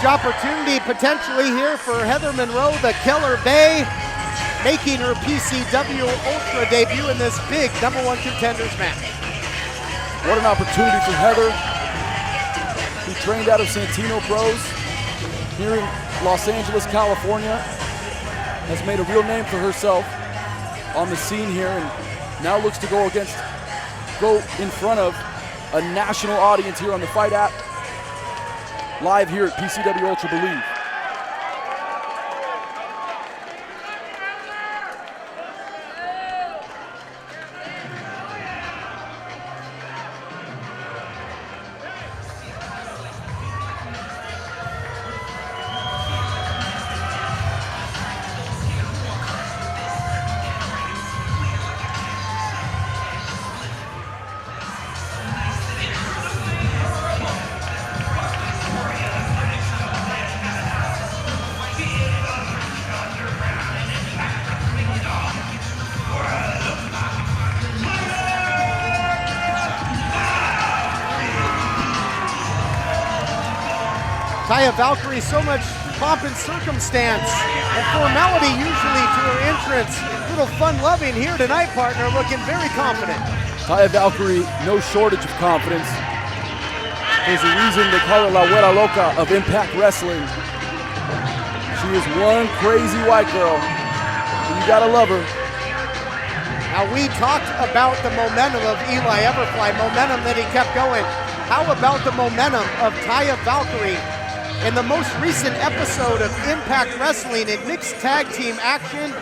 opportunity potentially here for Heather Monroe, the Killer Bay, making her PCW Ultra debut in this big #1 contenders match. What an opportunity for Heather, who trained out of Santino Pros here in Los Angeles, California, has made a real name for herself on the scene here, and now looks to go in front of a national audience here on the Fight app, live here at PCW Ultra Believe. Taya Valkyrie, so much pomp and circumstance and formality usually to her entrance. A little fun-loving here tonight, partner, looking very confident. Taya Valkyrie, no shortage of confidence. There's a reason they call her La Güera Loca of Impact Wrestling. She is one crazy white girl, and you gotta love her. Now, we talked about the momentum of Eli Everfly, momentum that he kept going. How about the momentum of Taya Valkyrie? In the most recent episode of Impact Wrestling in mixed tag team action,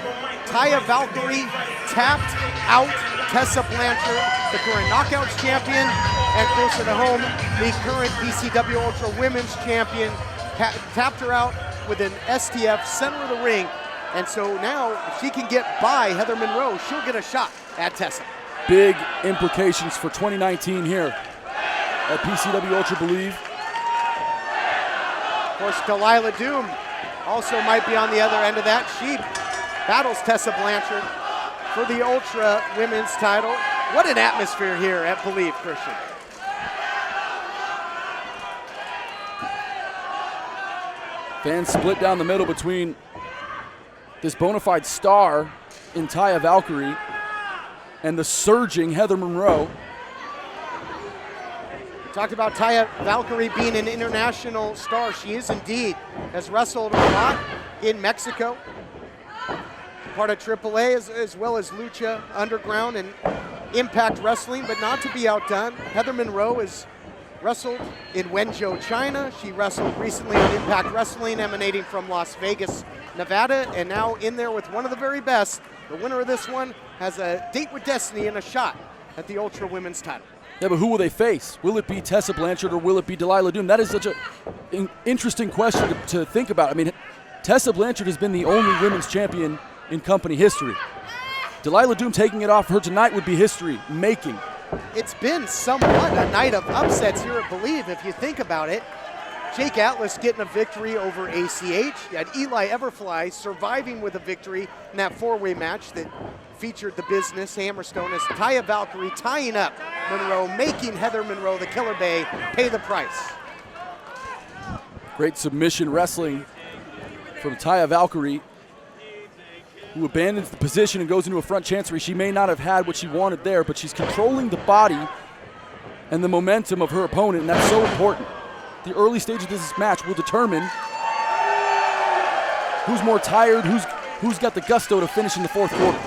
Taya Valkyrie tapped out Tessa Blanchard, the current Knockouts champion, and closer to home, the current PCW Ultra Women's champion, tapped her out with an STF center of the ring. And so now, if she can get by Heather Monroe, she'll get a shot at Tessa. Big implications for 2019 here at PCW Ultra Believe. Of course, Delilah Doom also might be on the other end of that. She battles Tessa Blanchard for the Ultra Women's title. What an atmosphere here at Believe, Christian. Fans split down the middle between this bona fide star in Taya Valkyrie and the surging Heather Monroe. Talked about Taya Valkyrie being an international star. She is indeed. Has wrestled a lot in Mexico. Part of AAA as well as Lucha Underground and Impact Wrestling, but not to be outdone. Heather Monroe has wrestled in Wenzhou, China. She wrestled recently on Impact Wrestling, emanating from Las Vegas, Nevada, and now in there with one of the very best. The winner of this one has a date with Destiny and a shot at the Ultra Women's title. Yeah, but who will they face? Will it be Tessa Blanchard or will it be Delilah Doom? That is such an interesting question to think about. I mean, Tessa Blanchard has been the only women's champion in company history. Delilah Doom taking it off her tonight would be history making. It's been somewhat a night of upsets here at Believe, if you think about it. Jake Atlas getting a victory over ACH. You had Eli Everfly surviving with a victory in that four-way match that featured the Business, Hammerstone, as Taya Valkyrie tying up Monroe, making Heather Monroe, the Killer Bay, pay the price. Great submission wrestling from Taya Valkyrie, who abandons the position and goes into a front chancery. She may not have had what she wanted there, but she's controlling the body and the momentum of her opponent, and that's so important. The early stage of this match will determine who's more tired, who's got the gusto to finish in the fourth quarter.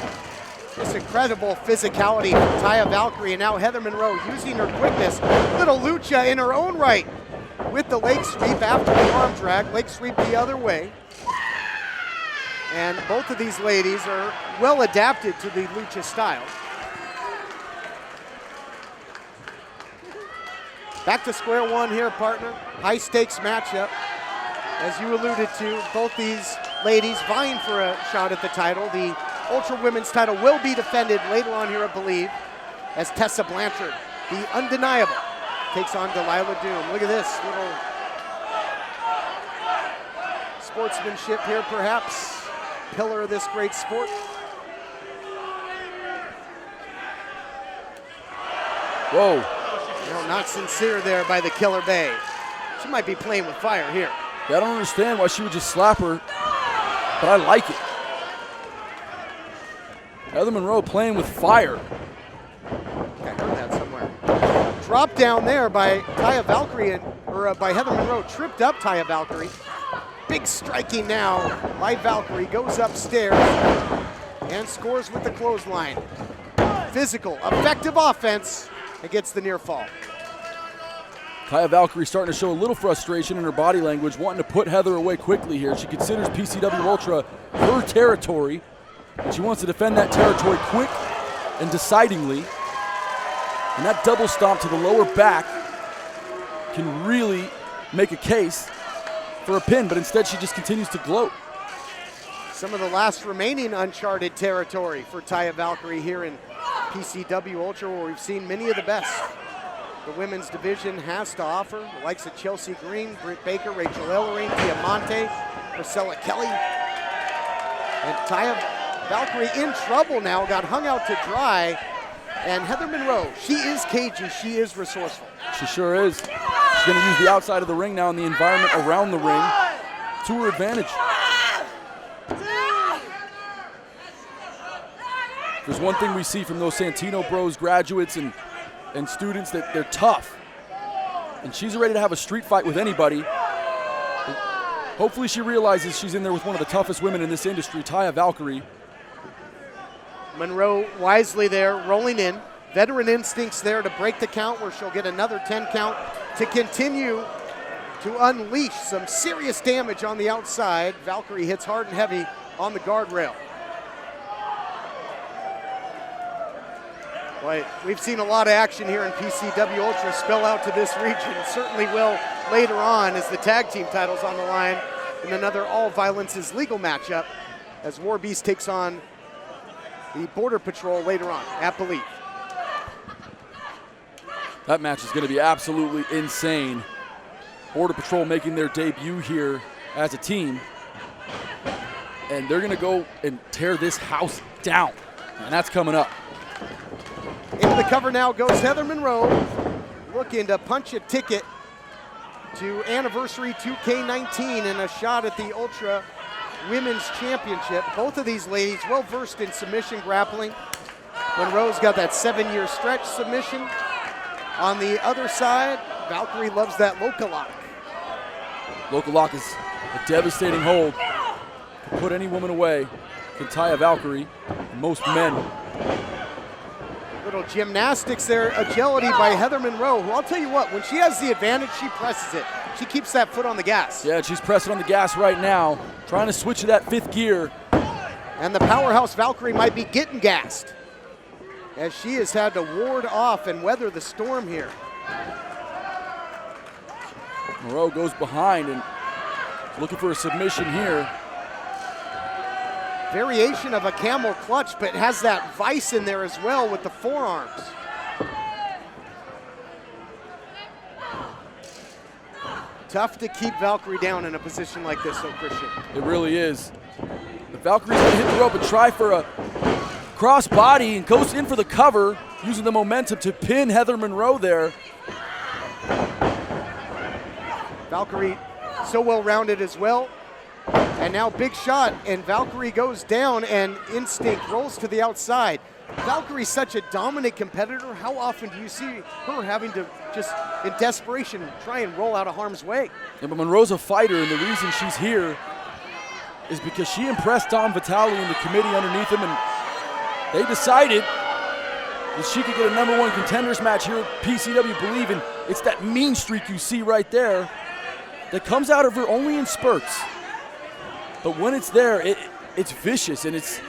This incredible physicality from Taya Valkyrie, and now Heather Monroe using her quickness. Little lucha in her own right with the leg sweep after the arm drag. Leg sweep the other way. And both of these ladies are well adapted to the lucha style. Back to square one here, partner. High stakes matchup. As you alluded to, both these ladies vying for a shot at the title. The Ultra Women's title will be defended later on here, I believe, as Tessa Blanchard, the undeniable, takes on Delilah Doom. Look at this little sportsmanship here, perhaps. Pillar of this great sport. Whoa. No, not sincere there by the Killer Bay. She might be playing with fire here. Yeah, I don't understand why she would just slap her, but I like it. Heather Monroe playing with fire. I heard that somewhere. Drop down there by Taya Valkyrie, by Heather Monroe, tripped up Taya Valkyrie. Big striking now by Valkyrie, goes upstairs and scores with the clothesline. Physical, effective offense, and gets the near fall. Taya Valkyrie starting to show a little frustration in her body language, wanting to put Heather away quickly here. She considers PCW Ultra her territory, and she wants to defend that territory quick and decidingly. And that double stomp to the lower back can really make a case for a pin, but instead she just continues to gloat. Some of the last remaining uncharted territory for Taya Valkyrie here in PCW Ultra, where we've seen many of the best the women's division has to offer. The likes of Chelsea Green, Britt Baker, Rachel Ellering, Tia Monte, Priscilla Kelly. And Taya Valkyrie in trouble now, got hung out to dry. And Heather Monroe, she is cagey, she is resourceful. She sure is. She's going to use the outside of the ring now and the environment around the ring to her advantage. There's one thing we see from those Santino Bros graduates and students, that they're tough. And she's ready to have a street fight with anybody. Hopefully she realizes she's in there with one of the toughest women in this industry, Taya Valkyrie. Monroe wisely there, rolling in. Veteran instincts there to break the count, where she'll get another 10 count to continue to unleash some serious damage on the outside. Valkyrie hits hard and heavy on the guardrail. Boy, we've seen a lot of action here in PCW Ultra spill out to this region. Certainly will later on as the tag team titles on the line in another All Violence is Legal matchup as War Beast takes on the Border Patrol later on at Believe. That match is going to be absolutely insane. Border Patrol making their debut here as a team. And they're going to go and tear this house down. And that's coming up. Into the cover now goes Heather Monroe, looking to punch a ticket to Anniversary 2K19 and a shot at the Ultra Women's Championship. Both of these ladies well versed in submission grappling. Monroe's got that 7-year stretch submission. On the other side, Valkyrie loves that local lock. Local lock is a devastating hold. Can put any woman away. Can Taya Valkyrie, most men. Little gymnastics there, agility by Heather Monroe, who I'll tell you what, when she has the advantage, she presses it. She keeps that foot on the gas. Yeah, she's pressing on the gas right now, trying to switch to that 5th gear. And the powerhouse Valkyrie might be getting gassed, as she has had to ward off and weather the storm here. Monroe goes behind and looking for a submission here. Variation of a camel clutch, but has that vice in there as well with the forearms. Tough to keep Valkyrie down in a position like this, though, Christian. It really is. The Valkyrie's gonna hit the rope and try for a cross body and goes in for the cover, using the momentum to pin Heather Monroe there. Valkyrie so well-rounded as well. And now big shot, and Valkyrie goes down, and Instinct rolls to the outside. Valkyrie's such a dominant competitor. How often do you see her having to just, in desperation, try and roll out of harm's way? Yeah, but Monroe's a fighter, and the reason she's here is because she impressed Don Vitale and the committee underneath him, and they decided that she could get a #1 contenders match here at PCW Believe, and it's that mean streak you see right there that comes out of her only in spurts. But when it's there, it's vicious, and it's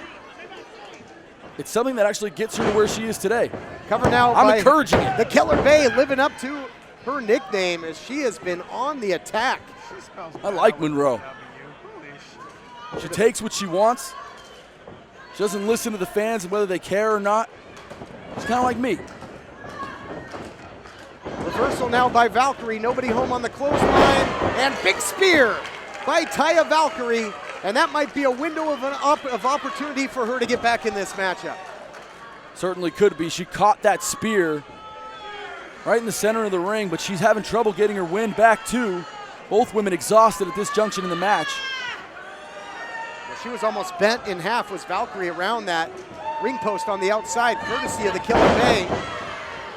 something that actually gets her to where she is today. Cover now I'm by encouraging it. the Killer Bay, living up to her nickname as she has been on the attack. I like Monroe. She takes what she wants. She doesn't listen to the fans and whether they care or not. She's kind of like me. Reversal now by Valkyrie, nobody home on the clothesline, and big spear by Taya Valkyrie, and that might be a window of opportunity for her to get back in this matchup. Certainly could be. She caught that spear right in the center of the ring, but she's having trouble getting her wind back too. Both women exhausted at this junction in the match. She was almost bent in half, was Valkyrie, around that ring post on the outside, courtesy of the Killer Bay.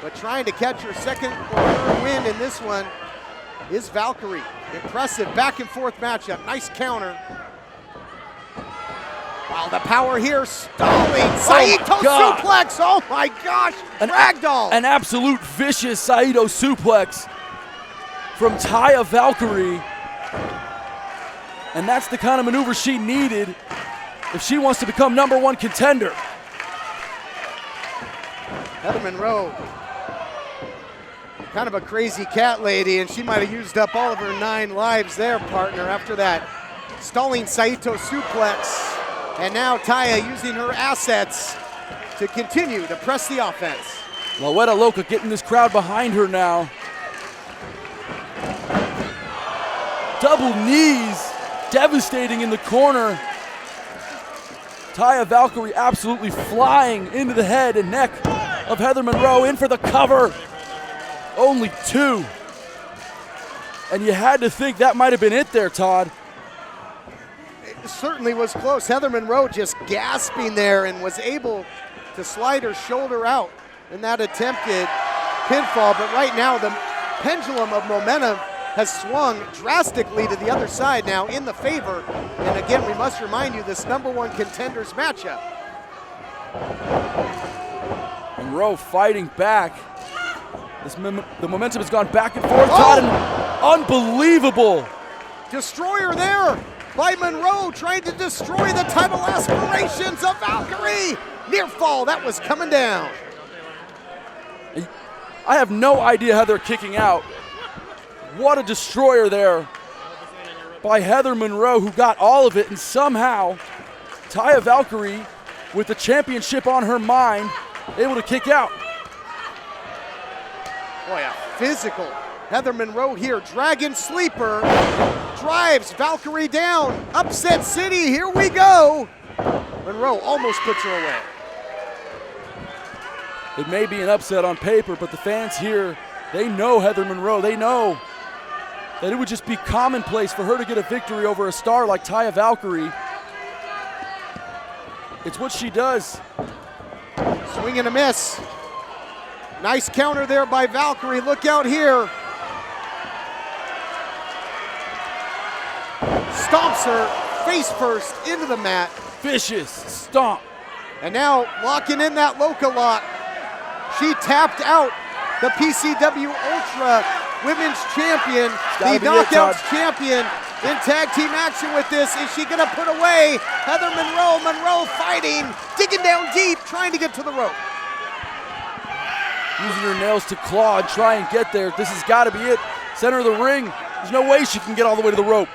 But trying to catch her second or third win in this one is Valkyrie. Impressive back and forth matchup. Nice counter. Wow, the power here, stalling. Saito suplex. Oh my gosh, ragdoll. An absolute vicious Saito suplex from Taya Valkyrie. And that's the kind of maneuver she needed if she wants to become #1 contender. Heather Monroe, kind of a crazy cat lady, and she might have used up all of her 9 lives there, partner, after that stalling Saito suplex. And now Taya using her assets to continue to press the offense. La Huera Loca getting this crowd behind her now. Double knees, devastating in the corner. Taya Valkyrie absolutely flying into the head and neck of Heather Monroe, in for the cover. Only 2. And you had to think that might have been it there, Todd. It certainly was close. Heather Monroe just gasping there and was able to slide her shoulder out in that attempted pinfall. But right now the pendulum of momentum has swung drastically to the other side now in the favor. And again, we must remind you, this #1 contenders matchup. Monroe fighting back. The momentum has gone back and forth. Todd, unbelievable. Destroyer there by Monroe, trying to destroy the title aspirations of Valkyrie. Near fall, that was coming down. I have no idea how they're kicking out. What a destroyer there by Heather Monroe, who got all of it, and somehow Taya Valkyrie, with the championship on her mind, able to kick out. Boy, a physical Heather Monroe here. Dragon Sleeper drives Valkyrie down. Upset City, here we go. Monroe almost puts her away. It may be an upset on paper, but the fans here, they know Heather Monroe. They know that it would just be commonplace for her to get a victory over a star like Taya Valkyrie. It's what she does. Swing and a miss. Nice counter there by Valkyrie. Look out here. Stomps her face first into the mat. Vicious stomp. And now locking in that Loca lock. She tapped out the PCW Ultra Women's Champion, the Knockouts Champion, in tag team action with this. Is she gonna put away Heather Monroe? Monroe fighting, digging down deep, trying to get to the rope. Using her nails to claw and try and get there. This has got to be it. Center of the ring. There's no way she can get all the way to the rope.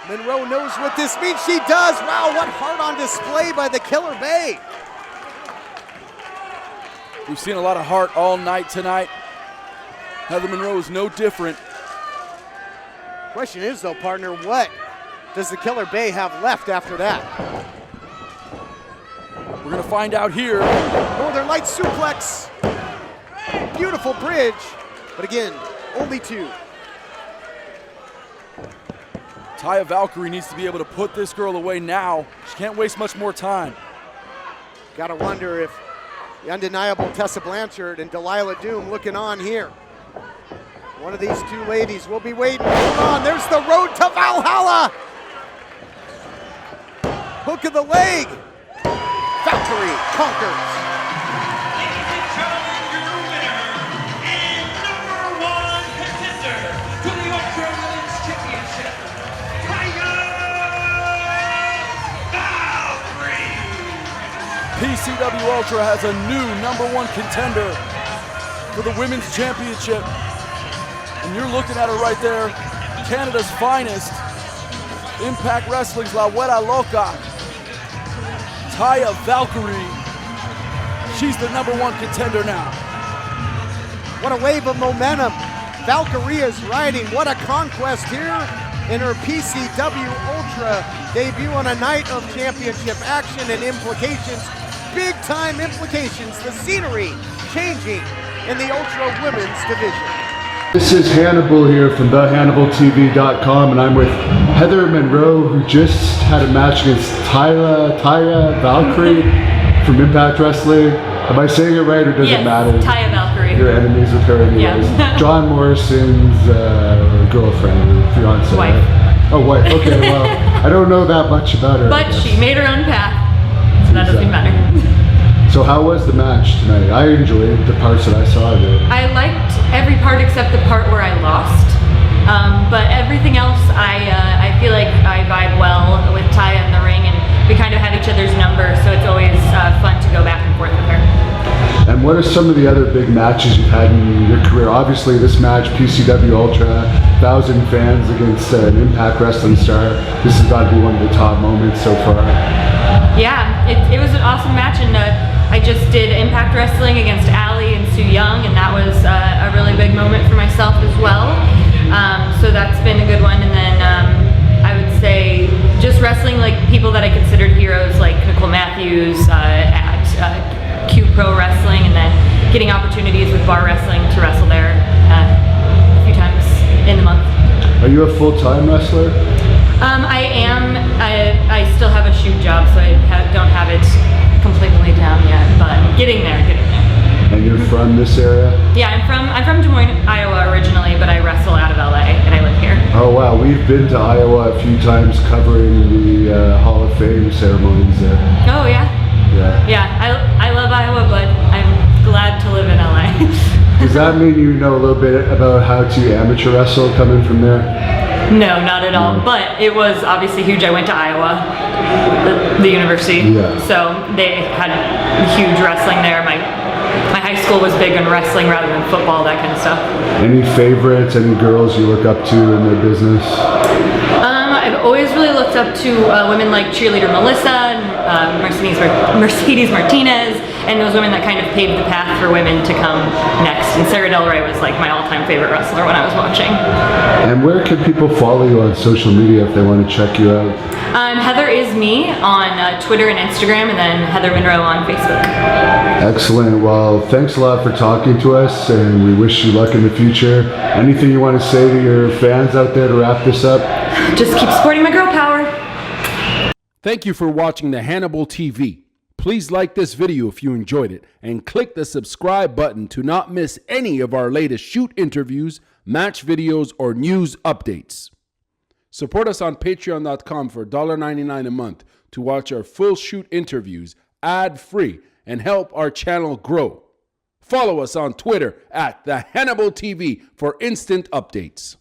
Monroe knows what this means. She does. Wow, what heart on display by the Killer Bay. We've seen a lot of heart all night tonight. Heather Monroe is no different. Question is though, partner, what does the Killer Bay have left after that? We're gonna find out here. Northern Light suplex. Beautiful bridge, but again, only 2. Taya Valkyrie needs to be able to put this girl away now. She can't waste much more time. Gotta wonder if the undeniable Tessa Blanchard and Delilah Doom looking on here. One of these 2 ladies will be waiting. Hold on, there's the road to Valhalla. Hook of the leg. Valkyrie conquers. PCW Ultra has a new #1 contender for the Women's Championship. And you're looking at her right there, Canada's finest, Impact Wrestling's La Huera Loca, Taya Valkyrie. She's the #1 contender now. What a wave of momentum Valkyrie is riding. What a conquest here in her PCW Ultra debut on a night of championship action and implications. Big time implications. The scenery changing in the Ultra Women's division. This is Hannibal here from thehannibaltv.com, and I'm with Heather Monroe, who just had a match against Taya Valkyrie from Impact Wrestling. Am I saying it right, or does it matter? Taya Valkyrie. You're enemies with her anyways. Yeah. John Morrison's girlfriend, or fiance. Wife. Right? Oh, wife. Okay, well, I don't know that much about her. But she made her own path, so that doesn't matter. So how was the match tonight? I enjoyed the parts that I saw of it. I liked every part except the part where I lost. But everything else, I feel like I vibe well with Taya in the ring, and we kind of have each other's number, so it's always fun to go back and forth with her. And what are some of the other big matches you've had in your career? Obviously this match, PCW Ultra, 1,000 fans against an Impact Wrestling star. This has got to be one of the top moments so far. Yeah, it was an awesome match, and I just did Impact Wrestling against Allie and Sue Young, and that was a really big moment for myself as well. So that's been a good one. And then I would say just wrestling like people that I considered heroes, like Nicole Matthews at Q Pro Wrestling, and then getting opportunities with Bar Wrestling to wrestle there a few times in the month. Are you a full-time wrestler? I am. I still have a shoot job, so I don't have it completely down yet, but getting there. And you're from this area? Yeah, I'm from Des Moines, Iowa originally, but I wrestle out of LA, and I live here. Oh wow, we've been to Iowa a few times covering the Hall of Fame ceremonies there. Oh yeah? Yeah. Yeah, I love Iowa, but I'm glad to live in LA. Does that mean you know a little bit about how to amateur wrestle coming from there? No, not at all, but it was obviously huge. I went to Iowa, the university, so they had huge wrestling there. My high school was big on wrestling rather than football, that kind of stuff. Any favorites, any girls you look up to in their business? I've always really looked up to women like cheerleader Melissa and Mercedes Martinez, and those women that kind of paved the path for women to come next. And Sarah Del Rey was like my all-time favorite wrestler when I was watching. And where can people follow you on social media if they want to check you out? Heather is me on Twitter and Instagram, and then Heather Monroe on Facebook. Excellent. Well, thanks a lot for talking to us, and we wish you luck in the future. Anything you want to say to your fans out there to wrap this up? Just keep supporting my girl power. Thank you for watching the Hannibal TV. Please like this video if you enjoyed it, and click the subscribe button to not miss any of our latest shoot interviews, match videos, or news updates. Support us on patreon.com for $1.99 a month to watch our full shoot interviews ad-free and help our channel grow. Follow us on Twitter at the Hannibal TV for instant updates.